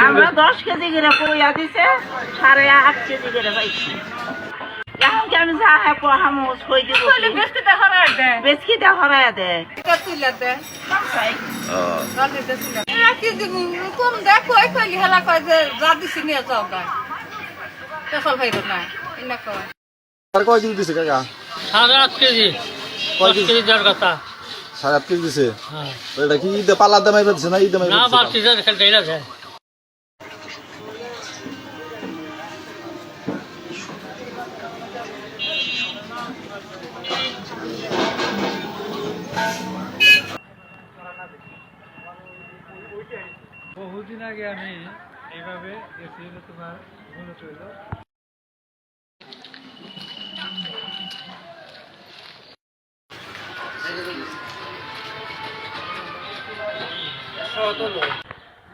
আমরা 10 কেজি করে কইয়া দিছে 8.5 কেজি করে পাইছি এখন কি আমি যা হ্যাঁ হামো ছই দিব বেশকিটা হরায়া দে এটা তুইলা দে সাই গালিতে তুইলা এরা কি দিব কম দেখো কইলি হেলা কয় যে যা দিছি নিয়ে যাও গা তেসল ভাইরো না ইনা কয় আর কয় কেজি দিছে কাকা 8.5 কেজি 10 কেজি দেড় কথা 8.5 কেজি দিছে হ্যাঁ এটা কি ঈদে পালা দামাই দিছে না ঈদে মাই না বাড়তি দেড় খেলতে আছে বহুদিন আগে আমি এইভাবে গেছি তোমার মনে চললো সতলো